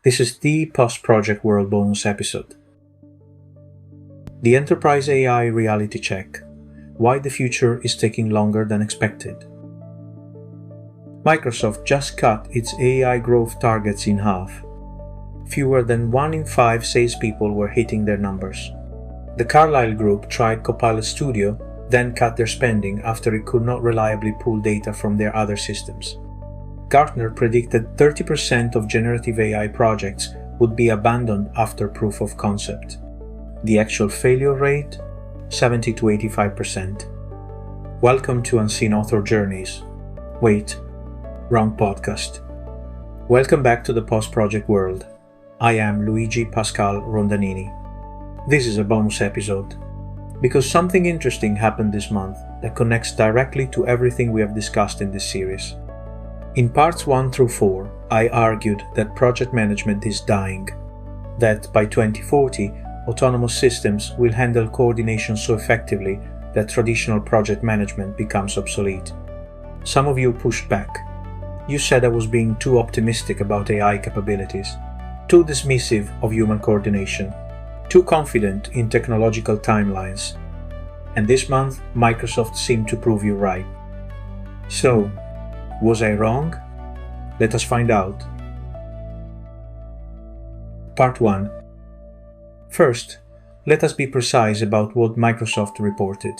This is the post-project world bonus episode. The Enterprise AI Reality Check. Why the future is taking longer than expected. Microsoft just cut its AI growth targets in half. Fewer than 1 in 5 salespeople were hitting their numbers. The Carlyle Group tried Copilot Studio, then cut their spending after it could not reliably pull data from their other systems. Gartner predicted 30% of generative AI projects would be abandoned after proof of concept. The actual failure rate? 70 to 85%. Welcome to Unseen Author Journeys. Wait, wrong podcast. Welcome back to the post-project world. I am Luigi Pascal Rondanini. This is a bonus episode, because something interesting happened this month that connects directly to everything we have discussed in this series. In parts 1 through 4, I argued that project management is dying, that by 2040, autonomous systems will handle coordination so effectively that traditional project management becomes obsolete. Some of you pushed back. You said I was being too optimistic about AI capabilities, too dismissive of human coordination, too confident in technological timelines. And this month, Microsoft seemed to prove you right. So, was I wrong? Let us find out. Part 1. First, let us be precise about what Microsoft reported.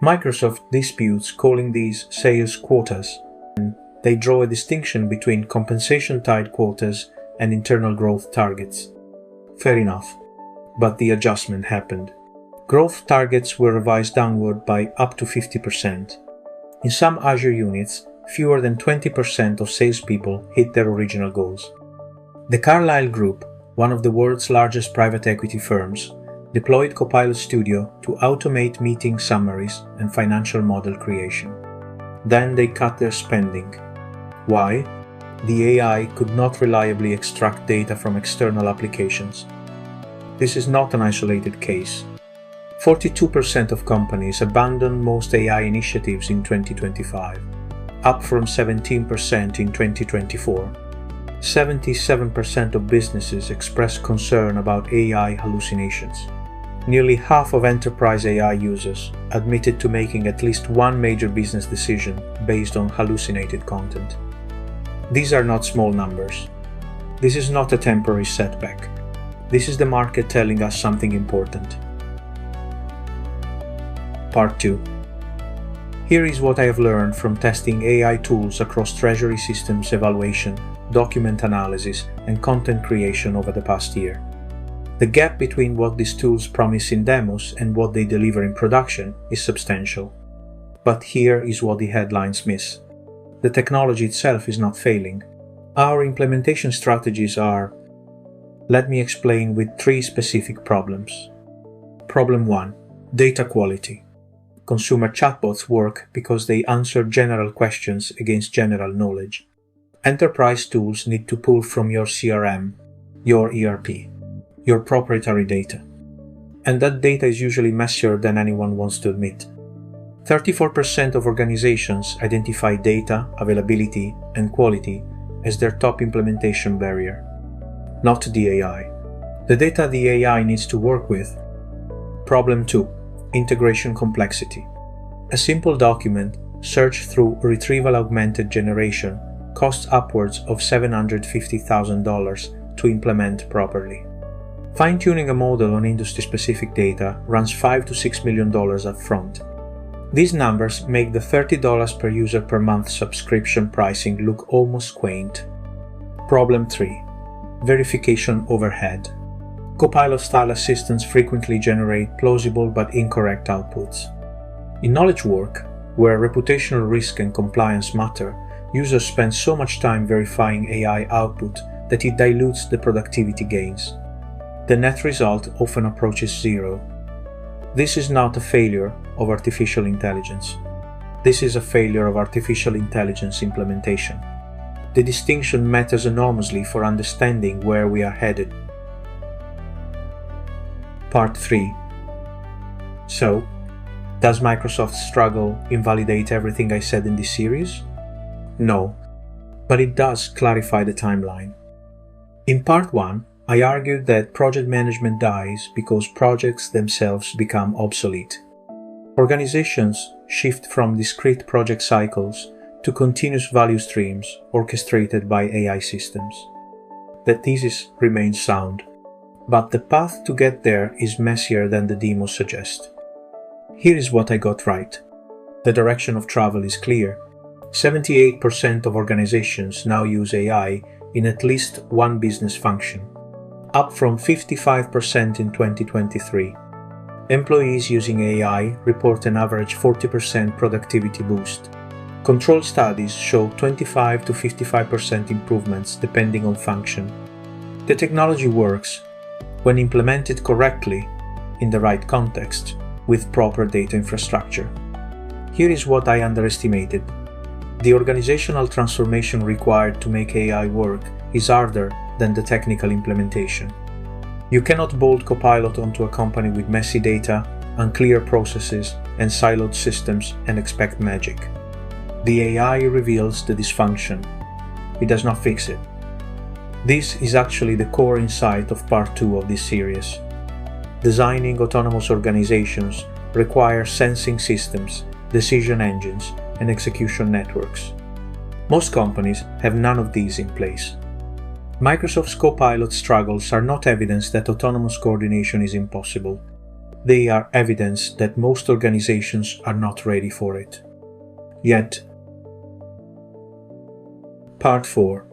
Microsoft disputes calling these sales quotas, and they draw a distinction between compensation-tied quotas and internal growth targets. Fair enough, but the adjustment happened. Growth targets were revised downward by up to 50%. In some Azure units, fewer than 20% of salespeople hit their original goals. The Carlyle Group, one of the world's largest private equity firms, deployed Copilot Studio to automate meeting summaries and financial model creation. Then they cut their spending. Why? The AI could not reliably extract data from external applications. This is not an isolated case. 42% of companies abandoned most AI initiatives in 2025, up from 17% in 2024. 77% of businesses express concern about AI hallucinations. Nearly half of enterprise AI users admitted to making at least one major business decision based on hallucinated content. These are not small numbers. This is not a temporary setback. This is the market telling us something important. Part 2. Here is what I have learned from testing AI tools across treasury systems evaluation, document analysis, and content creation over the past year. The gap between what these tools promise in demos and what they deliver in production is substantial. But here is what the headlines miss. The technology itself is not failing. Our implementation strategies are. Let me explain with 3 specific problems. Problem 1. Data quality. Consumer chatbots work because they answer general questions against general knowledge. Enterprise tools need to pull from your CRM, your ERP, your proprietary data. And that data is usually messier than anyone wants to admit. 34% of organizations identify data, availability, and quality as their top implementation barrier. Not the AI. The data the AI needs to work with. Problem 2. Integration complexity. A simple document searched through retrieval augmented generation costs upwards of $750,000 to implement properly. Fine-tuning a model on industry-specific data runs $5 to $6 million up front. These numbers make the $30 per user per month subscription pricing look almost quaint. Problem 3. Verification overhead. Copilot-style assistants frequently generate plausible but incorrect outputs. In knowledge work, where reputational risk and compliance matter, users spend so much time verifying AI output that it dilutes the productivity gains. The net result often approaches zero. This is not a failure of artificial intelligence. This is a failure of artificial intelligence implementation. The distinction matters enormously for understanding where we are headed. Part 3. So, does Microsoft's struggle invalidate everything I said in this series? No, but it does clarify the timeline. In part 1, I argued that project management dies because projects themselves become obsolete. Organizations shift from discrete project cycles to continuous value streams orchestrated by AI systems. The thesis remains sound, but the path to get there is messier than the demos suggest. Here is what I got right. The direction of travel is clear. 78% of organizations now use AI in at least one business function, up from 55% in 2023. Employees using AI report an average 40% productivity boost. Control studies show 25 to 55% improvements depending on function. The technology works when implemented correctly in the right context with proper data infrastructure. Here is what I underestimated. The organizational transformation required to make AI work is harder than the technical implementation. You cannot bolt Copilot onto a company with messy data, unclear processes, and siloed systems and expect magic. The AI reveals the dysfunction. It does not fix it. This is actually the core insight of part 2 of this series. Designing autonomous organizations requires sensing systems, decision engines, and execution networks. Most companies have none of these in place. Microsoft's Copilot struggles are not evidence that autonomous coordination is impossible. They are evidence that most organizations are not ready for it. Yet, Part 4.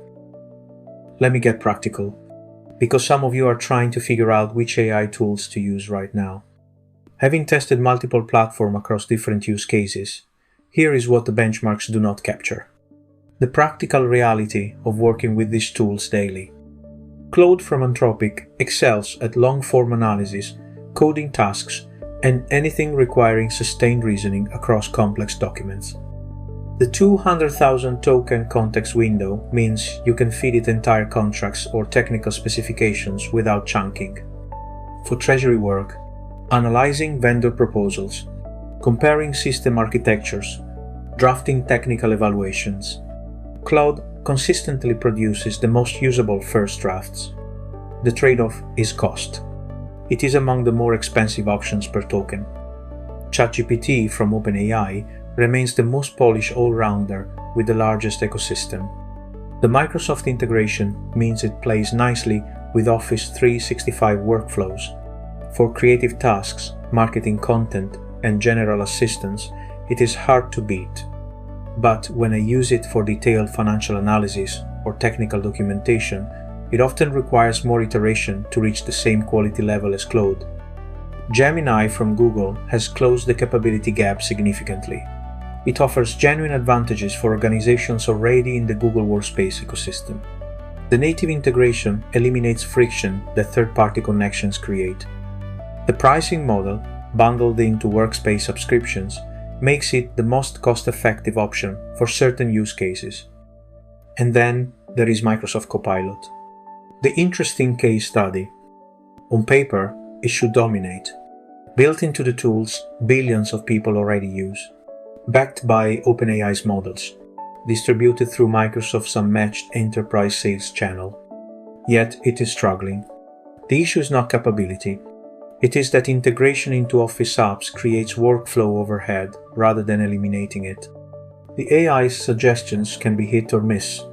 Let me get practical, because some of you are trying to figure out which AI tools to use right now. Having tested multiple platforms across different use cases, here is what the benchmarks do not capture. The practical reality of working with these tools daily. Claude from Anthropic excels at long-form analysis, coding tasks, and anything requiring sustained reasoning across complex documents. The 200,000 token context window means you can feed it entire contracts or technical specifications without chunking. For treasury work, analyzing vendor proposals, comparing system architectures, drafting technical evaluations, Claude consistently produces the most usable first drafts. The trade-off is cost. It is among the more expensive options per token. ChatGPT from OpenAI remains the most polished all-rounder with the largest ecosystem. The Microsoft integration means it plays nicely with Office 365 workflows. For creative tasks, marketing content, and general assistance, it is hard to beat. But when I use it for detailed financial analysis or technical documentation, it often requires more iteration to reach the same quality level as Claude. Gemini from Google has closed the capability gap significantly. It offers genuine advantages for organizations already in the Google Workspace ecosystem. The native integration eliminates friction that third-party connections create. The pricing model, bundled into Workspace subscriptions, makes it the most cost-effective option for certain use cases. And then there is Microsoft Copilot. The interesting case study. On paper, it should dominate. Built into the tools billions of people already use. Backed by OpenAI's models. Distributed through Microsoft's unmatched enterprise sales channel. Yet it is struggling. The issue is not capability. It is that integration into Office apps creates workflow overhead rather than eliminating it. The AI's suggestions can be hit or miss,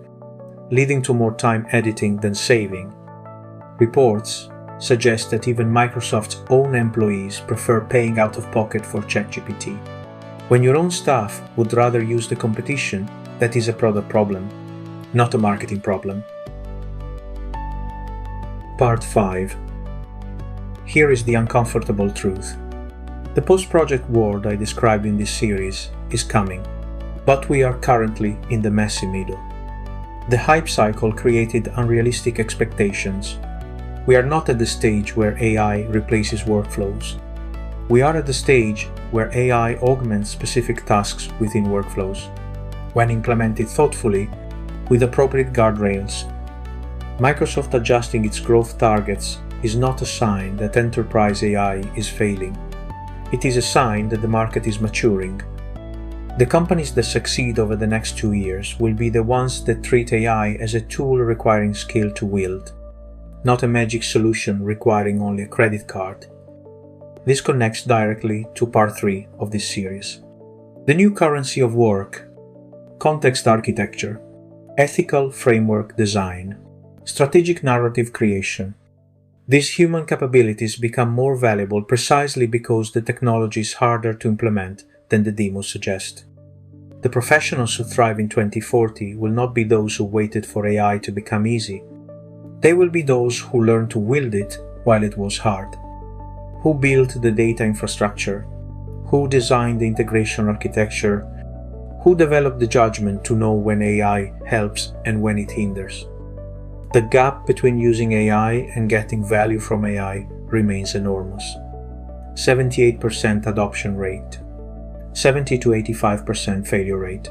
leading to more time editing than saving. Reports suggest that even Microsoft's own employees prefer paying out of pocket for ChatGPT. When your own staff would rather use the competition, that is a product problem, not a marketing problem. Part 5. Here is the uncomfortable truth. The post-project world I described in this series is coming, but we are currently in the messy middle. The hype cycle created unrealistic expectations. We are not at the stage where AI replaces workflows. We are at the stage where AI augments specific tasks within workflows, when implemented thoughtfully, with appropriate guardrails. Microsoft adjusting its growth targets is not a sign that enterprise AI is failing. It is a sign that the market is maturing. The companies that succeed over the next 2 years will be the ones that treat AI as a tool requiring skill to wield, not a magic solution requiring only a credit card. This connects directly to part 3 of this series. The new currency of work, context architecture, ethical framework design, strategic narrative creation. These human capabilities become more valuable precisely because the technology is harder to implement than the demos suggest. The professionals who thrive in 2040 will not be those who waited for AI to become easy. They will be those who learned to wield it while it was hard. Who built the data infrastructure? Who designed the integration architecture? Who developed the judgment to know when AI helps and when it hinders? The gap between using AI and getting value from AI remains enormous. 78% adoption rate, 70 to 85% failure rate.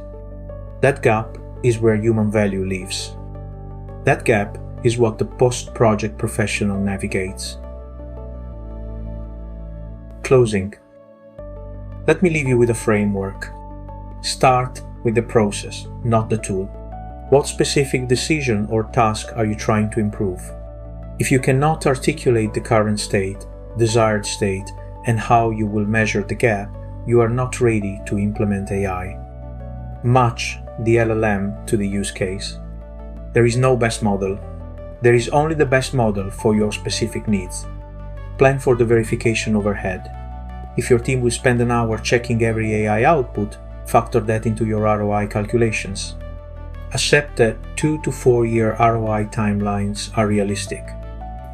That gap is where human value lives. That gap is what the post-project professional navigates. Closing. Let me leave you with a framework. Start with the process, not the tool. What specific decision or task are you trying to improve? If you cannot articulate the current state, desired state, and how you will measure the gap, you are not ready to implement AI. Match the LLM to the use case. There is no best model. There is only the best model for your specific needs. Plan for the verification overhead. If your team will spend an hour checking every AI output, factor that into your ROI calculations. Accept that 2 to 4 year ROI timelines are realistic.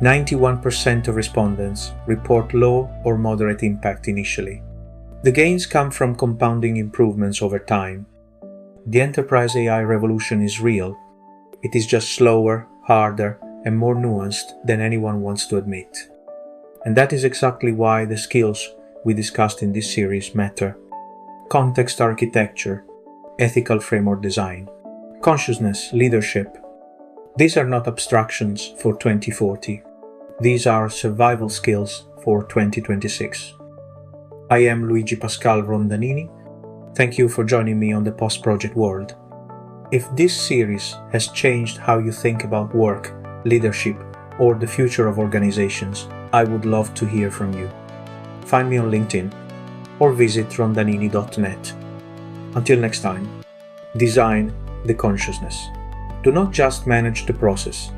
91% of respondents report low or moderate impact initially. The gains come from compounding improvements over time. The enterprise AI revolution is real. It is just slower, harder, and more nuanced than anyone wants to admit. And that is exactly why the skills we discussed in this series matter. Context architecture, ethical framework design, consciousness, leadership. These are not abstractions for 2040. These are survival skills for 2026. I am Luigi Pascal Rondanini. Thank you for joining me on the post-project world. If this series has changed how you think about work, leadership, or the future of organizations, I would love to hear from you. Find me on LinkedIn or visit rondanini.net. Until next time, design the consciousness. Do not just manage the process,